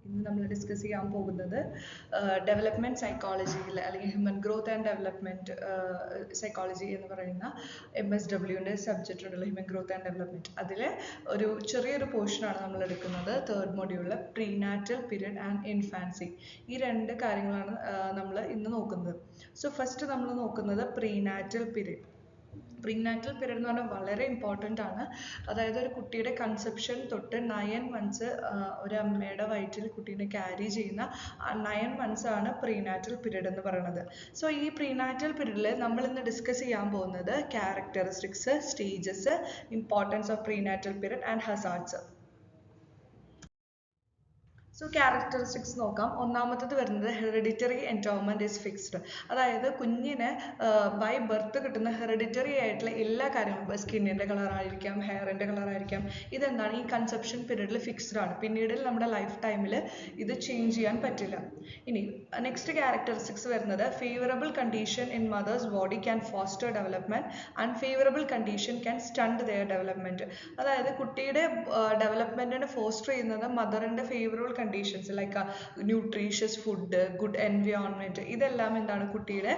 ഇന്ന് നമ്മൾ ഡിസ്കസ് ചെയ്യാൻ പോകുന്നത് ഡെവലപ്മെൻറ്റ് സൈക്കോളജിയിൽ അല്ലെങ്കിൽ human growth and development psychology എന്ന് പറയുന്ന MSWൻ്റെ സബ്ജക്റ്റ് ഉണ്ടല്ലോ, ഹ്യൂമൻ ഗ്രോത്ത് ആൻഡ് ഡെവലപ്മെൻറ്റ്. അതിൽ ഒരു ചെറിയൊരു പോർഷനാണ് നമ്മൾ എടുക്കുന്നത്, തേർഡ് മൊഡ്യൂളിൽ പ്രീനാറ്റൽ പീരിയഡ് ആൻഡ് ഇൻഫാൻസി. ഈ രണ്ട് കാര്യങ്ങളാണ് നമ്മൾ ഇന്ന് നോക്കുന്നത്. സോ ഫസ്റ്റ് നമ്മൾ നോക്കുന്നത് പ്രീനാറ്റൽ പീരിയഡ്. പ്രീനാറ്റൽ പീരിയഡ് എന്ന് പറഞ്ഞാൽ വളരെ ഇമ്പോർട്ടൻ്റ് ആണ്. അതായത് ഒരു കുട്ടിയുടെ കൺസെപ്ഷൻ തൊട്ട് 9 months ഒരു അമ്മയുടെ വയറ്റിൽ കുട്ടീനെ ക്യാരി ചെയ്യുന്ന 9 months ആണ് പ്രീനാറ്റൽ പീരിയഡ് എന്ന് പറയുന്നത്. സോ ഈ പ്രീനാറ്റൽ പീരിയഡിൽ നമ്മൾ ഇന്ന് ഡിസ്കസ് ചെയ്യാൻ പോകുന്നത് characteristics, stages, importance of prenatal period and hazards. So characteristics നോക്കാം. ഒന്നാമത്തത് വരുന്നത് ഹെറിഡിറ്ററി എൻഡോവ്മെൻറ്റ് ഈസ് ഫിക്സ്ഡ്. അതായത് കുഞ്ഞിന് ബൈ ബർത്ത് കിട്ടുന്ന ഹെറിഡിറ്ററി ആയിട്ടുള്ള എല്ലാ കാര്യങ്ങളും, സ്കിന്നിൻ്റെ കളറായിരിക്കാം, ഹെയറിൻ്റെ കളറായിരിക്കാം, ഇതെന്താണ് ഈ കൺസെപ്ഷൻ പീരീഡിൽ ഫിക്സ്ഡ് ആണ്. പിന്നീട് നമ്മുടെ ലൈഫ് ടൈമിൽ ഇത് ചേഞ്ച് ചെയ്യാൻ പറ്റില്ല. ഇനി നെക്സ്റ്റ് ക്യാരക്ടറിസ്റ്റിക്സ് വരുന്നത് favourable condition in mother's body can foster development, unfavourable condition can stunt their development. അതായത് കുട്ടിയുടെ ഡെവലപ്മെൻറ്റിനെ ഫോസ്റ്റർ ചെയ്യുന്നത് മദറിൻ്റെ favourable conditions like nutritious food, good environment, ഇതെല്ലാം എന്താണ് കുട്ടിയുടെ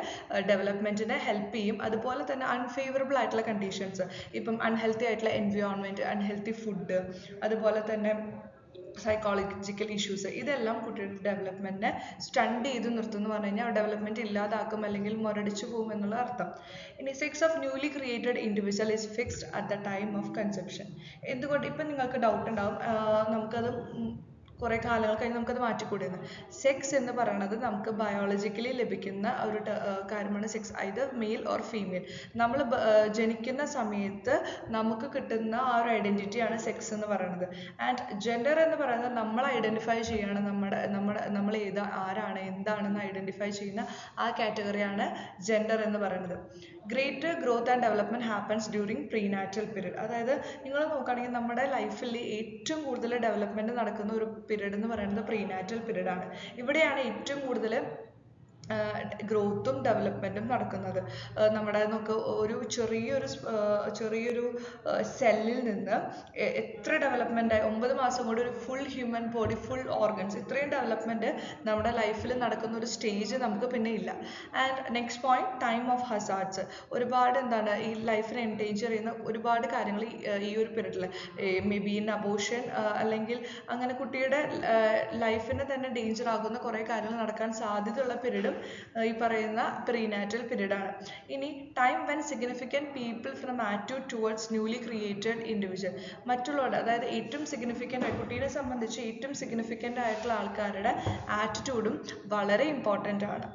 ഡെവലപ്മെൻറ്റിനെ ഹെൽപ്പ് ചെയ്യും. അതുപോലെ തന്നെ അൺഫേവറബിൾ ആയിട്ടുള്ള കണ്ടീഷൻസ്, ഇപ്പം അൺഹെൽത്തി ആയിട്ടുള്ള എൻവയോൺമെൻറ്റ്, അൺഹെൽത്തി ഫുഡ്, അതുപോലെ തന്നെ സൈക്കോളജിക്കൽ ഇഷ്യൂസ്, ഇതെല്ലാം കുട്ടിയുടെ ഡെവലപ്മെൻറ്റിനെ സ്റ്റണ്ട് ചെയ്ത് നിർത്തും എന്ന് പറഞ്ഞു കഴിഞ്ഞാൽ ഡെവലപ്മെൻറ്റ് ഇല്ലാതാക്കും അല്ലെങ്കിൽ മുരടിച്ചു പോകും എന്നുള്ള അർത്ഥം. ഇനി sex of newly created individual is fixed at the time of conception. എന്തുകൊണ്ട് ഇപ്പം നിങ്ങൾക്ക് ഡൗട്ട് ഉണ്ടാവും, നമുക്കത് കുറേ കാലങ്ങൾ കഴിഞ്ഞ് നമുക്കത് മാറ്റിക്കൂടുന്നു. സെക്സ് എന്ന് പറയുന്നത് നമുക്ക് ബയോളജിക്കലി ലഭിക്കുന്ന ഒരു കാര്യമാണ്. Sex either male or female. നമ്മൾ ജനിക്കുന്ന സമയത്ത് നമുക്ക് കിട്ടുന്ന ആ ഒരു ഐഡൻറ്റിറ്റിയാണ് സെക്സ് എന്ന് പറയുന്നത്. ആൻഡ് ജെൻഡർ എന്ന് പറയുന്നത് നമ്മൾ ഐഡൻറ്റിഫൈ ചെയ്യാണ്, നമ്മൾ ആരാണ് എന്താണെന്ന് ഐഡൻറ്റിഫൈ ചെയ്യുന്ന ആ കാറ്റഗറിയാണ് ജെൻഡർ എന്ന് പറയുന്നത്. Greater growth and development happens during prenatal period. അതായത് നിങ്ങൾ നോക്കുകയാണെങ്കിൽ നമ്മുടെ ലൈഫിൽ ഏറ്റവും കൂടുതൽ ഡെവലപ്മെൻറ്റ് നടക്കുന്ന ഒരു പീരീഡ് എന്ന് പറയുന്നത് പ്രീനാറ്റൽ പീരീഡ് ആണ്. ഇവിടെയാണ് ഏറ്റവും കൂടുതൽ ഗ്രോത്തും ഡെവലപ്മെൻറ്റും നടക്കുന്നത്. നമ്മുടെ നമുക്ക് ഒരു ചെറിയൊരു സെല്ലിൽ നിന്ന് എത്ര ഡെവലപ്മെൻറ്റായി 9 മാസം കൊണ്ട് ഒരു full human body, full organs, ഇത്രയും ഡെവലപ്മെൻറ്റ് നമ്മുടെ ലൈഫിൽ നടക്കുന്ന ഒരു സ്റ്റേജ് നമുക്ക് പിന്നെ ഇല്ല. And next point time of hazards. ഒരുപാട് എന്താണ് ഈ ലൈഫിനെ എൻഡേഞ്ചർ ചെയ്യുന്ന ഒരുപാട് കാര്യങ്ങൾ ഈ ഒരു പീരീഡിൽ, മേ ബി ഇൻ അബോഷൻ അല്ലെങ്കിൽ അങ്ങനെ കുട്ടിയുടെ ലൈഫിനെ തന്നെ ഡേഞ്ചർ ആകുന്ന കുറേ കാര്യങ്ങൾ നടക്കാൻ സാധ്യതയുള്ള പീരീഡും ഈ പറയുന്ന പ്രീനാറ്റൽ പീരീഡ് ആണ്. ഇനി time when significant people from attitude towards newly created individual. മറ്റുള്ളവരുടെ, അതായത് ഏറ്റവും സിഗ്നിഫിക്കൻ്റ് കുട്ടീനെ സംബന്ധിച്ച് ഏറ്റവും സിഗ്നിഫിക്കൻ്റ് ആയിട്ടുള്ള ആൾക്കാരുടെ ആറ്റിറ്റ്യൂഡും വളരെ ഇമ്പോർട്ടൻ്റ് ആണ്.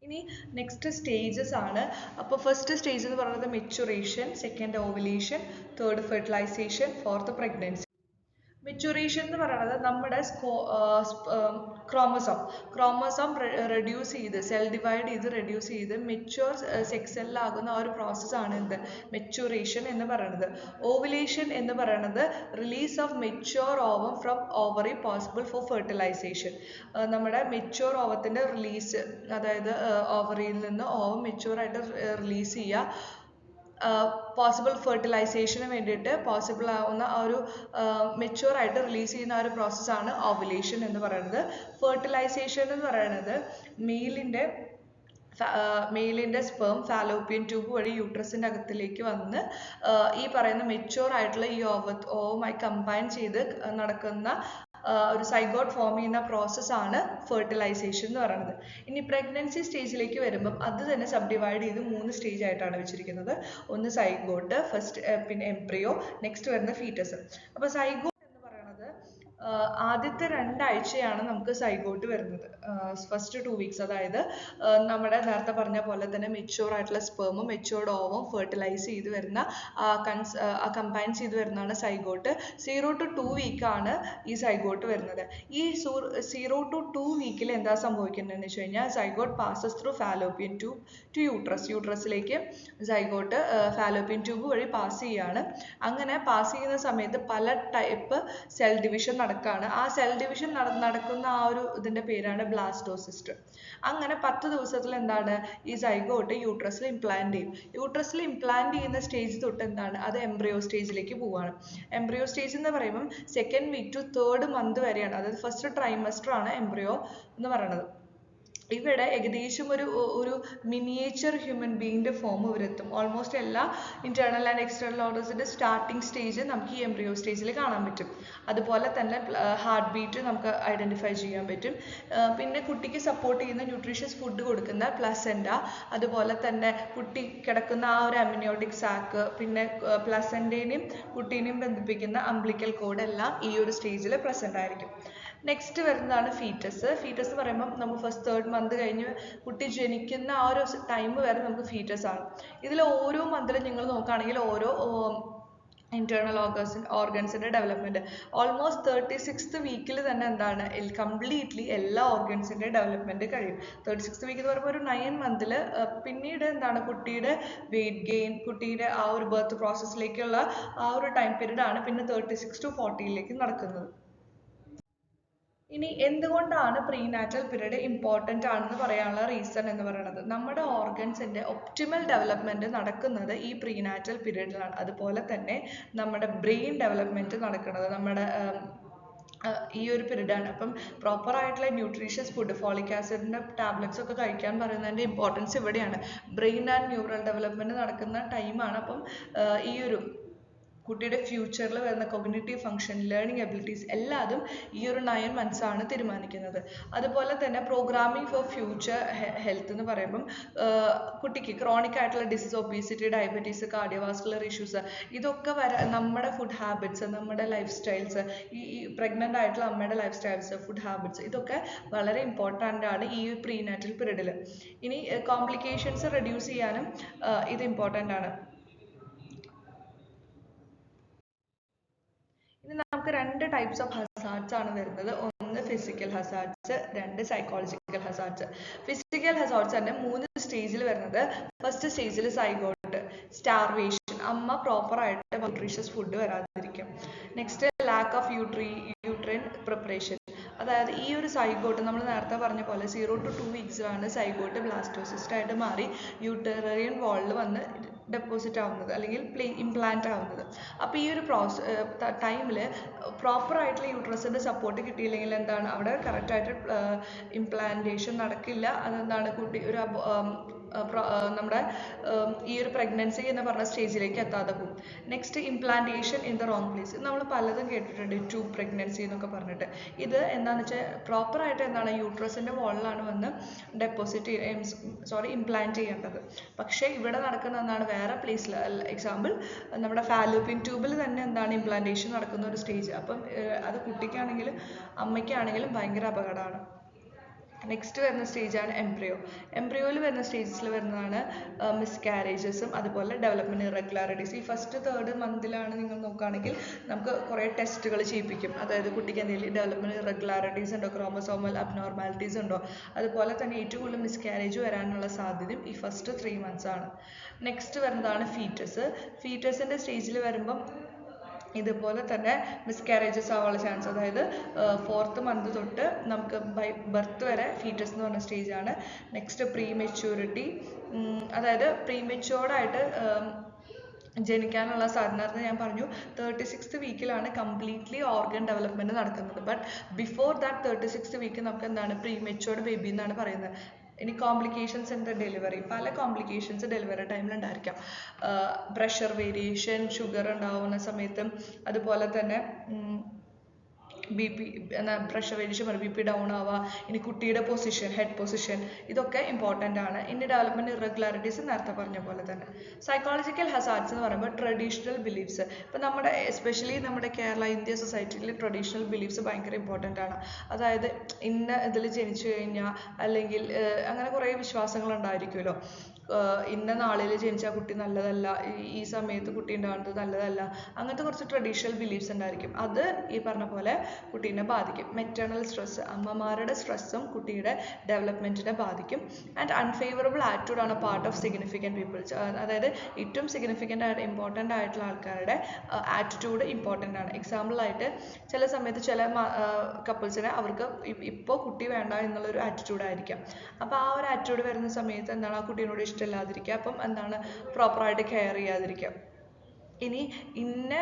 ഇനി നെക്സ്റ്റ് സ്റ്റേജസ് ആണ്. അപ്പോൾ ഫസ്റ്റ് സ്റ്റേജ് എന്ന് പറയുന്നത് maturation, second ovulation, third fertilization, fourth pregnancy. Maturation എന്ന് പറയുന്നത് നമ്മുടെ ക്രോമസോം റെഡ്യൂസ് ചെയ്ത്, സെൽ ഡിവൈഡ് ചെയ്ത് റെഡ്യൂസ് ചെയ്ത് മെച്യൂർ സെക്സ് സെല്ലാകുന്ന ആ ഒരു പ്രോസസ്സാണ് എന്ത് മെച്ചുറേഷൻ എന്ന് പറയുന്നത്. ഓവുലേഷൻ എന്ന് പറയുന്നത് release of mature ovum from ovary possible for fertilization. നമ്മുടെ മെച്യൂർ ഓവത്തിൻ്റെ റിലീസ്, അതായത് ഓവറിയിൽ നിന്ന് ഓവം മെച്യൂർ ആയിട്ട് റിലീസ് ചെയ്യുക, പോസിബിൾ ഫെർട്ടിലൈസേഷന് വേണ്ടിയിട്ട് പോസിബിൾ ആവുന്ന ആ ഒരു മെച്യൂർ ആയിട്ട് റിലീസ് ചെയ്യുന്ന ആ ഒരു പ്രോസസ്സാണ് ഓവുലേഷൻ എന്ന് പറയുന്നത്. ഫെർട്ടിലൈസേഷൻ എന്ന് പറയുന്നത് മെയിലിൻ്റെ സ്പേം ഫാലോപ്പിയൻ ട്യൂബ് വഴി യൂട്രസിൻ്റെ അകത്തിലേക്ക് വന്ന് ഈ പറയുന്ന മെച്യൂർ ആയിട്ടുള്ള ഈ ഓവുമായി കമ്പൈൻ ചെയ്ത് നടക്കുന്ന ഒരു സൈഗോട്ട് ഫോം ചെയ്യുന്ന പ്രോസസ്സാണ് ഫെർട്ടിലൈസേഷൻ എന്ന് പറയുന്നത്. ഇനി പ്രഗ്നൻസി സ്റ്റേജിലേക്ക് വരുമ്പം അത് തന്നെ സബ് ഡിവൈഡ് ചെയ്ത് 3 സ്റ്റേജ് ആയിട്ടാണ് വെച്ചിരിക്കുന്നത്. ഒന്ന് സൈഗോട്ട്, ഫസ്റ്റ് പിന്നെ എംബ്രിയോ, നെക്സ്റ്റ് വരുന്ന ഫീറ്റസ്. അപ്പോൾ സൈഗോട്ട് എന്ന് പറയുന്നത് ആദ്യത്തെ 2 ആഴ്ചയാണ് നമുക്ക് സൈഗോട്ട് വരുന്നത്. ഫസ്റ്റ് 2 weeks, അതായത് നമ്മുടെ നേരത്തെ പറഞ്ഞ പോലെ തന്നെ മെച്യൂർ ആയിട്ടുള്ള സ്പേമും മെച്യൂർഡ് ഓവും ഫെർട്ടിലൈസ് ചെയ്ത് വരുന്ന കമ്പൈൻ ചെയ്ത് വരുന്നതാണ് സൈഗോട്ട്. 0 to 2 week ആണ് ഈ സൈഗോട്ട് വരുന്നത്. ഈ 0 to 2 week എന്താ സംഭവിക്കുന്നതെന്ന് വെച്ച് കഴിഞ്ഞാൽ zygote passes through fallopian tube to യൂട്രസിലേക്ക് സൈഗോട്ട് ഫാലോപ്പിയൻ ട്യൂബ് വഴി പാസ് ചെയ്യാണ്. അങ്ങനെ പാസ് ചെയ്യുന്ന സമയത്ത് പല ടൈപ്പ് സെൽ ഡിവിഷൻ നടക്കുകയാണ്. ആ സെൽ ഡിവിഷൻ നടക്കുന്ന ആ ഒരു ഇതിന്റെ പേരാണ് ബ്ലാസ്റ്റോസിസ്റ്റ്. അങ്ങനെ 10 ദിവസത്തിൽ എന്താണ് ഈ സൈഗോട്ട് യൂട്രസിൽ ഇംപ്ലാന്റ് ചെയ്യും. യൂട്രസിൽ ഇംപ്ലാന്റ് ചെയ്യുന്ന സ്റ്റേജ് തൊട്ട് എന്താണ് അത് എംബ്രിയോ സ്റ്റേജിലേക്ക് പോവാണ്. എംബ്രിയോ സ്റ്റേജ് എന്ന് പറയുമ്പം 2nd week to 3rd month വരെയാണ്. അതായത് ഫസ്റ്റ് ട്രൈമസ്റ്റർ ആണ് എംബ്രിയോ എന്ന് പറയുന്നത്. ഇവിടെ ഏകദേശം ഒരു മിനിയേച്ചർ ഹ്യൂമൻ ബീയിങ്ങിന്റെ ഫോം ഇവരെത്തും. ഓൾമോസ്റ്റ് എല്ലാ ഇന്റേണൽ ആൻഡ് എക്സ്റ്റേണൽ ഓർഗൻസിന്റെ സ്റ്റാർട്ടിംഗ് സ്റ്റേജ് നമുക്ക് ഈ എംബ്രിയോ സ്റ്റേജിൽ കാണാൻ പറ്റും. അതുപോലെ തന്നെ ഹാർട്ട് ബീറ്റ് നമുക്ക് ഐഡന്റിഫൈ ചെയ്യാൻ പറ്റും. പിന്നെ കുട്ടിക്ക് സപ്പോർട്ട് ചെയ്യുന്ന ന്യൂട്രീഷ്യസ് ഫുഡ് കൊടുക്കുന്ന പ്ലസെന്റ, അതുപോലെ തന്നെ കുട്ടി കിടക്കുന്ന ആ ഒരു അമ്നിയോട്ടിക് സാക്ക്, പിന്നെ പ്ലസെന്റേനെയും കുട്ടീനെയും ബന്ധിപ്പിക്കുന്ന അംബ്ലിക്കൽ കോഡ് എല്ലാം ഈ ഒരു സ്റ്റേജിൽ പ്രസന്റ് ആയിരിക്കും. നെക്സ്റ്റ് വരുന്നതാണ് ഫീറ്റസ്. ഫീറ്റസ് എന്ന് പറയുമ്പോൾ നമ്മൾ ഫസ്റ്റ് 3rd മന്ത് കഴിഞ്ഞ് കുട്ടി ജനിക്കുന്ന ആ ഒരു ടൈം വരെ നമുക്ക് ഫീറ്റസ് ആണ്. ഇതിൽ ഓരോ മന്തിലും നിങ്ങൾ നോക്കുകയാണെങ്കിൽ ഓരോ ഇന്റേണൽ ഓർഗൻസിന്റെ ഡെവലപ്മെന്റ് ഓൾമോസ്റ്റ് 36th വീക്കിൽ തന്നെ എന്താണ് കംപ്ലീറ്റ്ലി എല്ലാ ഓർഗൻസിന്റെ ഡെവലപ്മെന്റ് കഴിയും. 36th വീക്ക് എന്ന് പറയുമ്പോൾ ഒരു 9 മന്തിൽ പിന്നീട് എന്താണ് കുട്ടിയുടെ വെയിറ്റ് ഗെയിൻ, കുട്ടിയുടെ ആ ഒരു ബർത്ത് പ്രോസസ്സിലേക്കുള്ള ആ ഒരു ടൈം പീരീഡ് ആണ് പിന്നെ 36 to 40ലേക്ക് നടക്കുന്നത്. ഇനി എന്തുകൊണ്ടാണ് പ്രീനാറ്റൽ പീരീഡ് ഇമ്പോർട്ടൻ്റ് ആണെന്ന് പറയാനുള്ള റീസൺ എന്ന് പറയുന്നത്, നമ്മുടെ ഓർഗൻസിന്റെ ഒപ്റ്റിമൽ ഡെവലപ്മെന്റ് നടക്കുന്നത് ഈ പ്രീനാറ്റൽ പീരീഡിലാണ്. അതുപോലെ തന്നെ നമ്മുടെ ബ്രെയിൻ ഡെവലപ്മെന്റ് നടക്കുന്നത് നമ്മുടെ ഈ ഒരു പീരീഡാണ്. അപ്പം പ്രോപ്പർ ആയിട്ടുള്ള ന്യൂട്രീഷ്യസ് ഫുഡ്, ഫോളിക് ആസിഡിന്റെ ടാബ്ലറ്റ്സ് ഒക്കെ കഴിക്കാൻ പറയുന്നതിന്റെ ഇമ്പോർട്ടൻസ് ഇവിടെയാണ്. ബ്രെയിൻ ആൻഡ് ന്യൂറൽ ഡെവലപ്മെന്റ് നടക്കുന്ന ടൈമാണ്. അപ്പം ഈ ഒരു കുട്ടിയുടെ ഫ്യൂച്ചറിൽ വരുന്ന കോഗ്നിറ്റീവ് ഫംഗ്ഷൻ, ലേണിംഗ് എബിലിറ്റീസ് എല്ലാതും ഈ ഒരു 9 months ആണ് തീരുമാനിക്കുന്നത്. അതുപോലെ തന്നെ പ്രോഗ്രാമിംഗ് ഫോർ ഫ്യൂച്ചർ ഹെൽത്ത് എന്ന് പറയുമ്പം കുട്ടിക്ക് ക്രോണിക് ആയിട്ടുള്ള disease, obesity, diabetes, cardiovascular issues ഇതൊക്കെ നമ്മുടെ ഫുഡ് ഹാബിറ്റ്സ്, നമ്മുടെ ലൈഫ് സ്റ്റൈൽസ്, ഈ പ്രഗ്നൻ്റ് ആയിട്ടുള്ള അമ്മയുടെ ലൈഫ് സ്റ്റൈൽസ്, ഫുഡ് ഹാബിറ്റ്സ് ഇതൊക്കെ വളരെ ഇമ്പോർട്ടൻ്റ് ആണ് ഈ പ്രീനാറ്റൽ പീരീഡിൽ. ഇനി കോംപ്ലിക്കേഷൻസ് റെഡ്യൂസ് ചെയ്യാനും ഇത് ഇമ്പോർട്ടൻ്റ് ആണ്. ഇനി നമുക്ക് 2 ടൈപ്സ് ഓഫ് ഹസാർഡ്സ് ആണ് വരുന്നത്. ഒന്ന് physical hazards, 2 psychological hazards. Physical hazards തന്നെ 3 സ്റ്റേജിൽ വരുന്നത്. ഫസ്റ്റ് സ്റ്റേജിൽ സൈഗോട്ട്, സ്റ്റാർവേഷൻ, അമ്മ പ്രോപ്പർ ആയിട്ട് ന്യൂട്രീഷ്യസ് ഫുഡ് വരാതിരിക്കും. Next lack of uterine preparation, അതായത് ഈ ഒരു സൈഗോട്ട് നമ്മൾ നേരത്തെ പറഞ്ഞ പോലെ 0 to 2 weeksലാണ് സൈഗോട്ട് ബ്ലാസ്റ്റോസിസ്റ്റ് ആയിട്ട് മാറി യൂട്ടേറിയൻ വാളിൽ വന്ന് ഡെപ്പോസിറ്റ് ആവുന്നത് അല്ലെങ്കിൽ ഇംപ്ലാന്റ് ആവുന്നത്. അപ്പോൾ ഈ ഒരു ടൈമിൽ പ്രോപ്പർ ആയിട്ടുള്ള യൂട്രസിന്റെ സപ്പോർട്ട് കിട്ടിയില്ലെങ്കിൽ എന്താണ് അവിടെ കറക്റ്റ് ആയിട്ട് ഇംപ്ലാന്റേഷൻ നടക്കില്ല. അതെന്താണ് കുട്ടി ഒരു നമ്മുടെ ഈ ഒരു പ്രഗ്നൻസി എന്ന് പറഞ്ഞ സ്റ്റേജിലേക്ക് എത്താതെ പോകും. Next implantation in the wrong place. നമ്മൾ പലതും കേട്ടിട്ടുണ്ട്, ട്യൂബ് പ്രഗ്നൻസി എന്നൊക്കെ പറഞ്ഞിട്ട്. ഇത് എന്താണെന്ന് വെച്ചാൽ പ്രോപ്പർ ആയിട്ട് എന്താണ് യൂട്രസിന്റെ വാളിലാണ് വന്ന് ഇംപ്ലാന്റ് ചെയ്യേണ്ടത്. പക്ഷേ ഇവിടെ നടക്കുന്ന എന്താണ് വേറെ പ്ലേസിൽ, എക്സാമ്പിൾ നമ്മുടെ ഫാലോപ്പിയൻ ട്യൂബിൽ തന്നെ എന്താണ് ഇംപ്ലാന്റേഷൻ നടക്കുന്ന ഒരു സ്റ്റേജ്. അപ്പം അത് കുട്ടിക്കാണെങ്കിലും അമ്മയ്ക്കാണെങ്കിലും ഭയങ്കര അപകടമാണ്. നെക്സ്റ്റ് വരുന്ന സ്റ്റേജാണ് എംബ്രിയോ. എംബ്രിയോയിൽ വരുന്ന സ്റ്റേജസിൽ വരുന്നതാണ് മിസ്കാരേജസും അതുപോലെ ഡെവലപ്മെന്റ് ഇറഗുലാരിറ്റീസ്. ഈ ഫസ്റ്റ് 3rd മന്തിലാണ് നിങ്ങൾ നോക്കുകയാണെങ്കിൽ നമുക്ക് കുറേ ടെസ്റ്റുകൾ ചെയ്യിപ്പിക്കും. അതായത് കുട്ടിക്ക് എന്തെങ്കിലും ഡെവലപ്മെന്റ് ഇറഗുലാരിറ്റീസ് ഉണ്ടോ, ക്രോമസോമൽ അബ്നോർമാലിറ്റീസ് ഉണ്ടോ. അതുപോലെ തന്നെ ഏറ്റവും കൂടുതൽ മിസ്കാരേജ് വരാനുള്ള സാധ്യതയും ഈ ഫസ്റ്റ് 3 months ആണ്. നെക്സ്റ്റ് വരുന്നതാണ് ഫീറ്റസ്. ഫീറ്റസിന്റെ സ്റ്റേജിൽ വരുമ്പം ഇതുപോലെ തന്നെ മിസ്കാരേജസ് ആവാനുള്ള ചാൻസ്, അതായത് 4th month തൊട്ട് നമുക്ക് ബൈ ബർത്ത് വരെ ഫീറ്റസ് എന്ന് പറഞ്ഞ സ്റ്റേജാണ്. നെക്സ്റ്റ് പ്രീമെച്യൂരിറ്റി, അതായത് പ്രീമെച്യൂർഡായിട്ട് ജനിക്കാനുള്ള സാധ്യത ഞാൻ പറഞ്ഞു 36th വീക്കിലാണ് കംപ്ലീറ്റ്ലി ഓർഗൻ ഡെവലപ്മെന്റ് നടക്കുന്നത്. But before that 36th week നമുക്ക് എന്താണ് പ്രീമെച്യൂർഡ് ബേബി എന്നാണ് പറയുന്നത്. ഇനി കോംപ്ലിക്കേഷൻസ് ഇൻ ദ ഡെലിവറി, പല കോംപ്ലിക്കേഷൻസ് ഡെലിവറി ടൈമിൽ ഉണ്ടായിരിക്കാം. പ്രഷർ വേരിയേഷൻ, ഷുഗർ ഉണ്ടാവുന്ന സമയത്തും, അതുപോലെ തന്നെ BP pressure variation, BP down ആവുക, ഇനി കുട്ടിയുടെ പൊസിഷൻ, ഹെഡ് പൊസിഷൻ, ഇതൊക്കെ ഇമ്പോർട്ടൻ്റ് ആണ്. ഇനി ഡെവലപ്മെന്റ് ഇറഗുലാരിറ്റീസ് നേരത്തെ പറഞ്ഞ പോലെ തന്നെ. സൈക്കോളജിക്കൽ ഹസാർഡ്സ് എന്ന് പറയുമ്പോൾ ട്രഡീഷണൽ ബിലീഫ്സ്. ഇപ്പം നമ്മുടെ എസ്പെഷ്യലി നമ്മുടെ കേരള ഇന്ത്യ സൊസൈറ്റിയിൽ ട്രഡീഷണൽ ബിലീഫ്സ് ഭയങ്കര ഇമ്പോർട്ടൻ്റ് ആണ്. അതായത് ഇന്ന ഇതിൽ ജനിച്ചു കഴിഞ്ഞാൽ അല്ലെങ്കിൽ അങ്ങനെ കുറേ വിശ്വാസങ്ങൾ ഉണ്ടായിരിക്കുമല്ലോ. ഇന്ന നാളിൽ ജനിച്ച കുട്ടി നല്ലതല്ല, ഈ സമയത്ത് കുട്ടി ഉണ്ടാകുന്നത് നല്ലതല്ല, അങ്ങനത്തെ കുറച്ച് ട്രഡീഷണൽ ബിലീഫ്സ് ഉണ്ടായിരിക്കും. അത് ഈ പറഞ്ഞ പോലെ കുട്ടീനെ ബാധിക്കും. മെറ്റേണൽ സ്ട്രെസ്, അമ്മമാരുടെ സ്ട്രെസ്സും കുട്ടിയുടെ ഡെവലപ്മെൻറ്റിനെ ബാധിക്കും. ആൻഡ് അൺഫേവറബിൾ ആറ്റിറ്റ്യൂഡ് ആണ് പാർട്ട് ഓഫ് സിഗ്നിഫിക്കൻറ്റ് പീപ്പിൾസ്. അതായത് ഏറ്റവും സിഗ്നിഫിക്കൻ്റ് ആയിട്ട് ഇമ്പോർട്ടൻ്റ് ആയിട്ടുള്ള ആൾക്കാരുടെ ആറ്റിറ്റ്യൂഡ് ഇമ്പോർട്ടൻ്റ് ആണ്. എക്സാമ്പിളായിട്ട് ചില സമയത്ത് ചില കപ്പിൾസിന് അവർക്ക് ഇപ്പോൾ കുട്ടി വേണ്ട എന്നുള്ളൊരു ആറ്റിറ്റ്യൂഡ് ആയിരിക്കാം. അപ്പോൾ ആ ഒരു ആറ്റിറ്റ്യൂഡ് വരുന്ന സമയത്ത് എന്താണ്, ആ കുട്ടീനോട് ഇഷ്ടമില്ലാതിരിക്കുക, അപ്പം എന്താണ് പ്രോപ്പറായിട്ട് കെയർ ചെയ്യാതിരിക്കുക. ഇനി ഇന്ന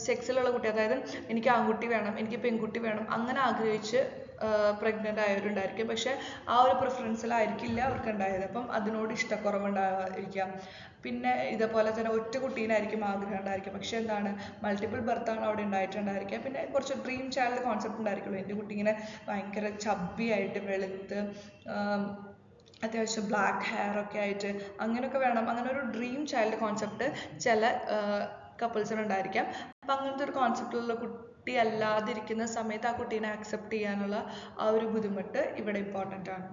സെക്സിലുള്ള കുട്ടി, അതായത് എനിക്ക് ആൺകുട്ടി വേണം, എനിക്ക് പെൺകുട്ടി വേണം, അങ്ങനെ ആഗ്രഹിച്ച് പ്രഗ്നൻ്റ് ആയവരുണ്ടായിരിക്കും. പക്ഷെ ആ ഒരു പ്രിഫറൻസിലായിരിക്കില്ല അവർക്ക് ഉണ്ടായത്. അപ്പം അതിനോട് ഇഷ്ടക്കുറവുണ്ടായിരിക്കാം. പിന്നെ ഇതേപോലെ തന്നെ ഒറ്റ കുട്ടീനായിരിക്കും ആഗ്രഹം ഉണ്ടായിരിക്കും, പക്ഷെ എന്താണ് മൾട്ടിപ്പിൾ ബർത്താണ് അവിടെ ഉണ്ടായിട്ടുണ്ടായിരിക്കുക. പിന്നെ കുറച്ച് ഡ്രീം ചൈൽഡ് കോൺസെപ്റ്റ് ഉണ്ടായിരിക്കുള്ളൂ. എൻ്റെ കുട്ടി ഇങ്ങനെ ഭയങ്കര ചബ്ബി ആയിട്ട് വെളുത്ത് അത്യാവശ്യം ബ്ലാക്ക് ഹെയർ ഒക്കെ ആയിട്ട് അങ്ങനെയൊക്കെ വേണം, അങ്ങനെ ഒരു ഡ്രീം ചൈൽഡ് കോൺസെപ്റ്റ് ചില കപ്പിൾസിന് ഉണ്ടായിരിക്കാം. അപ്പം അങ്ങനത്തെ ഒരു കോൺസെപ്റ്റിലുള്ള കുട്ടി അല്ലാതിരിക്കുന്ന സമയത്ത് ആ കുട്ടീനെ ആക്സെപ്റ്റ് ചെയ്യാനുള്ള ആ ഒരു ബുദ്ധിമുട്ട് ഇവിടെ ഇമ്പോർട്ടൻ്റ് ആണ്.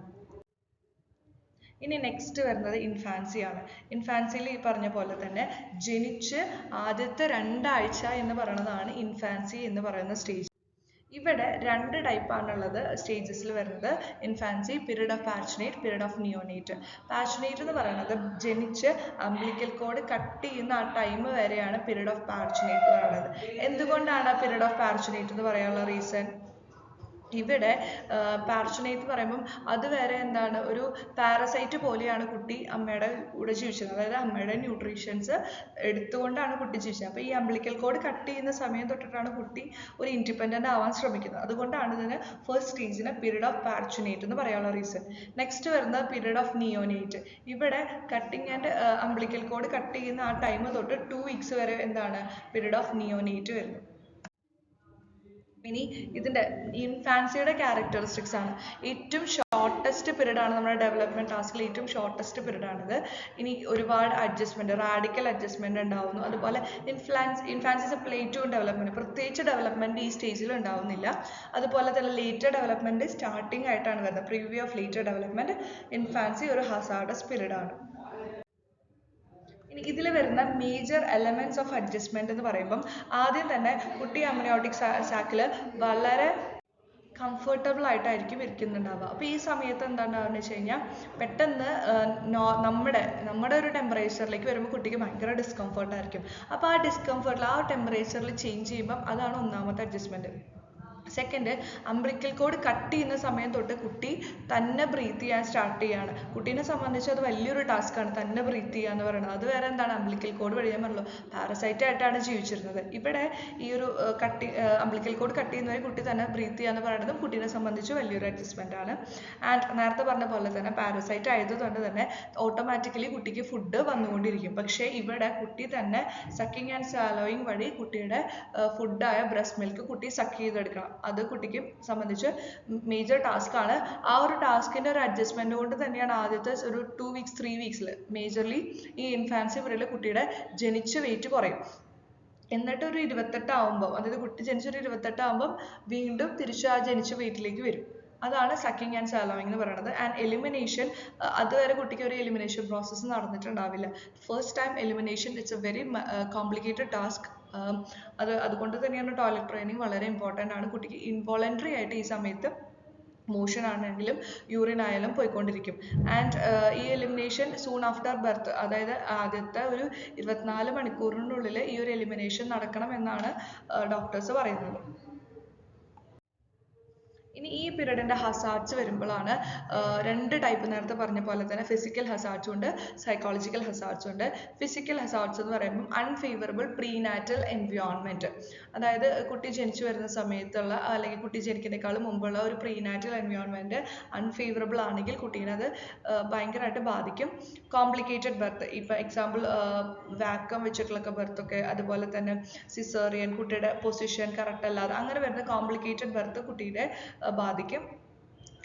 ഇനി നെക്സ്റ്റ് വരുന്നത് ഇൻഫാൻസി ആണ്. ഇൻഫാൻസിയിൽ ഈ പറഞ്ഞ പോലെ തന്നെ ജനിച്ച് ആദ്യത്തെ 2 ആഴ്ച എന്ന് പറയുന്നതാണ് ഇൻഫാൻസി എന്ന് പറയുന്ന സ്റ്റേജ്. ഇവിടെ 2 ടൈപ്പാണുള്ളത് സ്റ്റേജസിൽ വരുന്നത്. Infancy, period of passionate, period of neonate. Passionate എന്ന് പറയുന്നത് ജനിച്ച് അംബ്ലിക്കൽ കോഡ് കട്ട് ചെയ്യുന്ന ആ ടൈം വരെയാണ് പീരീഡ് ഓഫ് പാഷനേറ്റ് എന്ന് പറയുന്നത്. എന്തുകൊണ്ടാണ് പീരീഡ് ഓഫ് പാഷനേറ്റ് എന്ന് പറയാനുള്ള റീസൺ? ഇവിടെ പാർഷനേറ്റ് എന്ന് പറയുമ്പം അതുവരെ എന്താണ് ഒരു പാരസൈറ്റ് പോലെയാണ് കുട്ടി അമ്മയുടെ കൂടെ ജീവിച്ചത്. അതായത് അമ്മയുടെ ന്യൂട്രീഷൻസ് എടുത്തുകൊണ്ടാണ് കുട്ടി ജീവിച്ചത്. അപ്പോൾ ഈ അംബ്ലിക്കൽ കോഡ് കട്ട് ചെയ്യുന്ന സമയം തൊട്ടിട്ടാണ് കുട്ടി ഒരു ഇൻഡിപെൻഡൻ്റ് ആവാൻ ശ്രമിക്കുന്നത്. അതുകൊണ്ടാണ് ഇതിന് ഫസ്റ്റ് സ്റ്റേജിന് പീരീഡ് ഓഫ് പാർഷനേറ്റ് എന്ന് പറയാനുള്ള റീസൺ. നെക്സ്റ്റ് വരുന്നത് പീരീഡ് ഓഫ് നിയോനേറ്റ്. ഇവിടെ cutting and umbilical code cut ചെയ്യുന്ന ആ ടൈം തൊട്ട് 2 weeks വരെ എന്താണ് പീരീഡ് ഓഫ് നിയോനേറ്റ് വരുന്നത്. ഇനി ഇതിൻ്റെ ഇൻഫാൻസിയുടെ ക്യാരക്ടറിസ്റ്റിക്സ് ആണ്. ഏറ്റവും ഷോർട്ടസ്റ്റ് പീരീഡ് ആണ് നമ്മുടെ ഡെവലപ്മെൻറ്റ് ടാസ്കിൽ ഏറ്റവും ഷോർട്ടസ്റ്റ് പീരീഡ് ആണിത്. ഇനി ഒരുപാട് അഡ്ജസ്റ്റ്മെൻറ്റ്, റാഡിക്കൽ അഡ്ജസ്റ്റ്മെൻറ്റ് ഉണ്ടാവുന്നു. അതുപോലെ ഇൻഫാൻസിസ് പ്ലേറ്റൂൺ ഡെവലപ്മെൻറ്റ്, പ്രത്യേകിച്ച് ഡെവലപ്മെൻറ്റ് ഈ സ്റ്റേജിൽ ഉണ്ടാവുന്നില്ല. അതുപോലെ തന്നെ ലേറ്റർ ഡെവലപ്മെൻറ്റ് സ്റ്റാർട്ടിംഗ് ആയിട്ടാണ് വരുന്നത്. Preview of later development. Infancy ഒരു ഹസാർഡസ് പീരീഡ് ആണ്. ഇനി ഇതിൽ വരുന്ന മേജർ എലമെൻറ്റ്സ് ഓഫ് അഡ്ജസ്റ്റ്മെൻറ്റ് എന്ന് പറയുമ്പം ആദ്യം തന്നെ കുട്ടി അമ്നിയോട്ടിക് സാക്കിൽ വളരെ കംഫർട്ടബിൾ ആയിട്ടായിരിക്കും ഇരിക്കുന്നുണ്ടാവുക. അപ്പോൾ ഈ സമയത്ത് എന്താണെന്ന് വെച്ച് കഴിഞ്ഞാൽ പെട്ടെന്ന് നമ്മുടെ ഒരു ടെമ്പറേച്ചറിലേക്ക് വരുമ്പോൾ കുട്ടിക്ക് ഭയങ്കര ഡിസ്കംഫർട്ടായിരിക്കും. അപ്പോൾ ആ ഡിസ്കംഫർട്ടിൽ ആ ടെമ്പറേച്ചറിൽ ചേഞ്ച് ചെയ്യുമ്പം അതാണ് ഒന്നാമത്തെ adjustment. Second, umbilical code cut ചെയ്യുന്ന സമയം തൊട്ട് കുട്ടി തന്നെ ബ്രീത്ത് ചെയ്യാൻ സ്റ്റാർട്ട് ചെയ്യാണ്. കുട്ടീനെ സംബന്ധിച്ച് അത് വലിയൊരു ടാസ്ക്കാണ് തന്നെ ബ്രീത്ത് ചെയ്യുക എന്ന് പറയുന്നത്. അത് വേറെ എന്താണ് അംബ്ലിക്കൽ കോഡ് വഴി ഞാൻ പറഞ്ഞല്ലോ പാരസൈറ്റ് ആയിട്ടാണ് ജീവിച്ചിരുന്നത്. ഇവിടെ ഈ ഒരു അംബ്ലിക്കൽ കോഡ് കട്ട് ചെയ്യുന്നവരെ കുട്ടി തന്നെ ബ്രീത്ത് ചെയ്യുക എന്ന് പറയുന്നതും കുട്ടീനെ സംബന്ധിച്ച് വലിയൊരു അഡ്ജസ്റ്റ്മെൻ്റ് ആണ്. ആൻഡ് നേരത്തെ പറഞ്ഞ പോലെ തന്നെ പാരസൈറ്റ് ആയതുകൊണ്ട് തന്നെ ഓട്ടോമാറ്റിക്കലി കുട്ടിക്ക് ഫുഡ് വന്നുകൊണ്ടിരിക്കും. പക്ഷേ ഇവിടെ കുട്ടി തന്നെ സക്കിങ് ആൻഡ് സാലോയിങ് വഴി കുട്ടിയുടെ ഫുഡായ ബ്രസ്റ്റ് മിൽക്ക് കുട്ടി സക്ക് ചെയ്തെടുക്കണം. അത് കുട്ടിക്ക് സംബന്ധിച്ച് മേജർ ടാസ്ക് ആണ്. ആ ഒരു ടാസ്കിൻ്റെ ഒരു അഡ്ജസ്റ്റ്മെൻറ്റ് കൊണ്ട് തന്നെയാണ് ആദ്യത്തെ ഒരു 2 weeks 3 weeks മേജർലി ഈ ഇൻഫാൻസി പീരീഡിൽ കുട്ടിയുടെ ജനിച്ച വെയിറ്റ് കുറയും. എന്നിട്ട് ഒരു 28 ആകുമ്പോൾ, അതായത് കുട്ടി ജനിച്ചൊരു 28 ആകുമ്പം വീണ്ടും തിരിച്ച് ആ ജനിച്ച വെയിറ്റിലേക്ക് വരും. അതാണ് സക്കിങ് ആൻഡ് സാലോയിങ് എന്ന് പറയുന്നത്. ആൻഡ് എലിമിനേഷൻ, അതുവരെ കുട്ടിക്ക് ഒരു എലിമിനേഷൻ പ്രോസസ്സ് നടന്നിട്ടുണ്ടാവില്ല. First time elimination it's a very complicated task. അതുകൊണ്ട് തന്നെയാണ് ടോയ്ലറ്റ് ട്രെയിനിങ് വളരെ ഇമ്പോർട്ടൻ്റ് ആണ്. കുട്ടിക്ക് ഇൻവോളണ്ടറി ആയിട്ട് ഈ സമയത്ത് മോഷൻ ആണെങ്കിലും യൂറിൻ ആയാലും പോയിക്കൊണ്ടിരിക്കും. ആൻഡ് ഈ എലിമിനേഷൻ സൂൺ ആഫ്റ്റർ ബർത്ത്, അതായത് ആദ്യത്തെ ഒരു 24 മണിക്കൂറിനുള്ളിൽ ഈ ഒരു എലിമിനേഷൻ നടക്കണം എന്നാണ് ഡോക്ടേഴ്സ് പറയുന്നത്. ഇനി ഈ പീരീഡിൻ്റെ ഹസാർഡ്സ് വരുമ്പോഴാണ് 2 ടൈപ്പ്, നേരത്തെ പറഞ്ഞ പോലെ തന്നെ ഫിസിക്കൽ ഹസാർഡ്സും ഉണ്ട്, സൈക്കോളജിക്കൽ ഹസാർഡ്സും ഉണ്ട്. ഫിസിക്കൽ ഹസാർഡ്സ് എന്ന് പറയുമ്പോൾ അൺഫേവറബിൾ പ്രീനാറ്റൽ എൻവയോൺമെൻറ്റ്, അതായത് കുട്ടി ജനിച്ചു വരുന്ന സമയത്തുള്ള അല്ലെങ്കിൽ കുട്ടി ജനിക്കുന്നതിനേക്കാളും മുമ്പുള്ള ഒരു പ്രീനാറ്റൽ എൻവയോൺമെൻറ്റ് അൺഫേവറബിൾ ആണെങ്കിൽ കുട്ടീനെ അത് ഭയങ്കരമായിട്ട് ബാധിക്കും. കോംപ്ലിക്കേറ്റഡ് ബർത്ത്, ഇപ്പോൾ എക്സാമ്പിൾ വാക്കം വെച്ചിട്ടുള്ള ബർത്തൊക്കെ, അതുപോലെ തന്നെ സിസേറിയൻ, കുട്ടിയുടെ പൊസിഷൻ കറക്റ്റ് അല്ലാതെ അങ്ങനെ വരുന്ന കോംപ്ലിക്കേറ്റഡ് ബർത്ത് കുട്ടിയുടെ ബാധിക്കും.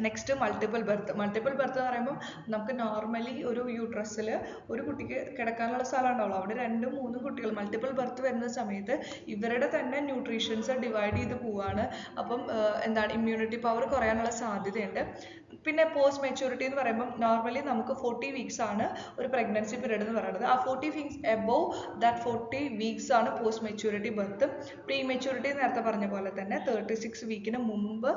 Next multiple birth. Multiple birth എന്ന് പറയുമ്പോൾ നമുക്ക് നോർമലി ഒരു യൂട്രസിൽ ഒരു കുട്ടിക്ക് കിടക്കാനുള്ള സ്ഥലം ഉണ്ടാവുള്ളൂ. അവിടെ 2ഉം 3ഉം കുട്ടികൾ. മൾട്ടിപ്പിൾ ബർത്ത് വരുന്ന സമയത്ത് ഇവരുടെ തന്നെ ന്യൂട്രീഷൻസ് ഡിവൈഡ് ചെയ്ത് പോവാണ്. അപ്പം എന്താണ് ഇമ്മ്യൂണിറ്റി പവർ കുറയാനുള്ള സാധ്യതയുണ്ട്. പിന്നെ പോസ്റ്റ് മെച്യൂരിറ്റി എന്ന് പറയുമ്പോൾ നോർമലി നമുക്ക് 40 വീക്സ് ആണ് ഒരു പ്രഗ്നൻസി പീരീഡ് എന്ന് പറയുന്നത്. ആ 40 വീക്സ് എബോവ് ദാറ്റ് 40 വീക്സ് ആണ് post maturity birth. Pre maturity നേരത്തെ പറഞ്ഞ പോലെ തന്നെ 36 വീക്കിന് മുമ്പ്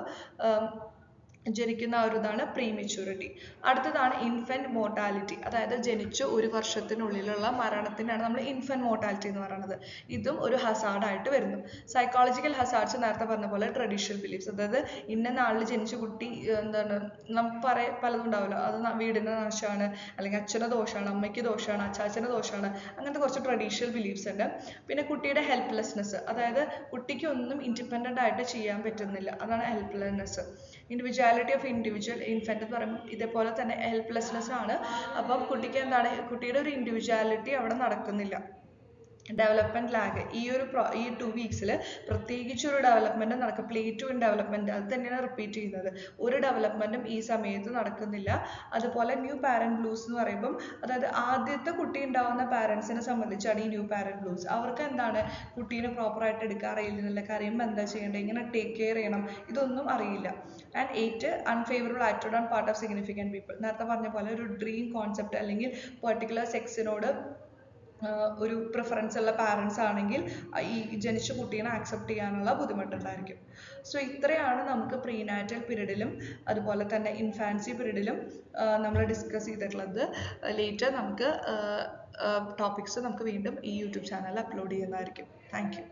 ജനിക്കുന്ന ആ ഒരു ഇതാണ് പ്രീ മെച്യൂരിറ്റി. അടുത്തതാണ് ഇൻഫന്റ് മോർട്ടാലിറ്റി, അതായത് ജനിച്ച് 1 വർഷത്തിനുള്ളിലുള്ള മരണത്തിനാണ് നമ്മൾ ഇൻഫന്റ് മോർട്ടാലിറ്റി എന്ന് പറയുന്നത്. ഇതും ഒരു ഹസാർഡായിട്ട് വരുന്നു. സൈക്കോളജിക്കൽ ഹസാർഡ്സ് നേരത്തെ പറഞ്ഞ പോലെ ട്രഡീഷണൽ ബിലീഫ്സ്, അതായത് ഇന്ന നാളിൽ ജനിച്ച കുട്ടി എന്താണ് നമുക്ക് പലതും ഉണ്ടാവുമല്ലോ, അത് വീടിൻ്റെ നാശമാണ്, അല്ലെങ്കിൽ അച്ഛൻ്റെ ദോഷമാണ്, അമ്മയ്ക്ക് ദോഷമാണ്, അച്ചാച്ചൻ്റെ ദോഷമാണ്, അങ്ങനത്തെ കുറച്ച് ട്രഡീഷണൽ ബിലീഫ്സ് ഉണ്ട്. പിന്നെ കുട്ടിയുടെ ഹെൽപ്ലെസ്നെസ്, അതായത് കുട്ടിക്ക് ഒന്നും ഇൻഡിപെൻഡൻ്റ് ആയിട്ട് ചെയ്യാൻ പറ്റുന്നില്ല, അതാണ് helplessness. Individuality of individual infant എന്ന് പറയുമ്പോൾ ഇതേപോലെ തന്നെ ഹെൽപ്ലെസ്നെസ് ആണ്. അപ്പം കുട്ടിക്ക് എന്താണ്, കുട്ടിയുടെ ഒരു ഇൻഡിവിജ്വാലിറ്റി അവിടെ നടക്കുന്നില്ല. ഡെവലപ്മെന്റ് ലാഗ് ഈ 2 വീക്സിൽ പ്രത്യേകിച്ച് ഒരു ഡെവലപ്മെന്റ് നടക്കും. പ്ലേറ്റു ഇൻ ഡെവലപ്മെന്റ്, അത് തന്നെയാണ് റിപ്പീറ്റ് ചെയ്യുന്നത്. ഒരു ഡെവലപ്മെന്റും ഈ സമയത്ത് നടക്കുന്നില്ല. അതുപോലെ ന്യൂ പാരന്റ് ബ്ലൂസ് എന്ന് പറയുമ്പം, അതായത് ആദ്യത്തെ കുട്ടി ഉണ്ടാവുന്ന പാരന്റ്സിനെ സംബന്ധിച്ചാണ് ഈ ന്യൂ പാരന്റ് ബ്ലൂസ്. അവർക്ക് എന്താണ്, കുട്ടീനെ പ്രോപ്പറായിട്ട് എടുക്കാൻ അറിയില്ല, കരയുമ്പോൾ എന്താ ചെയ്യേണ്ടത്, എങ്ങനെ ടേക്ക് കെയർ ചെയ്യണം, ഇതൊന്നും അറിയില്ല. And 8 unfavourable attitude on part of significant people. നേരത്തെ പറഞ്ഞ പോലെ ഒരു ഡ്രീം കോൺസെപ്റ്റ് അല്ലെങ്കിൽ പെർട്ടിക്കുലർ സെക്സിനോട് ഒരു പ്രിഫറൻസ് ഉള്ള പാരൻസ് ആണെങ്കിൽ ഈ ജനിച്ച കുട്ടീനെ ആക്സെപ്റ്റ് ചെയ്യാനുള്ള ബുദ്ധിമുട്ടുണ്ടായിരിക്കും. സോ ഇത്രയാണ് നമുക്ക് പ്രീനാറ്റൽ പീരീഡിലും അതുപോലെ തന്നെ ഇൻഫാൻസി പീരീഡിലും നമ്മൾ ഡിസ്കസ് ചെയ്തിട്ടുള്ളത്. ലേറ്റർ നമുക്ക് ടോപ്പിക്സ് നമുക്ക് വീണ്ടും ഈ യൂട്യൂബ് ചാനലിൽ അപ്ലോഡ് ചെയ്യുന്നതായിരിക്കും. Thank you.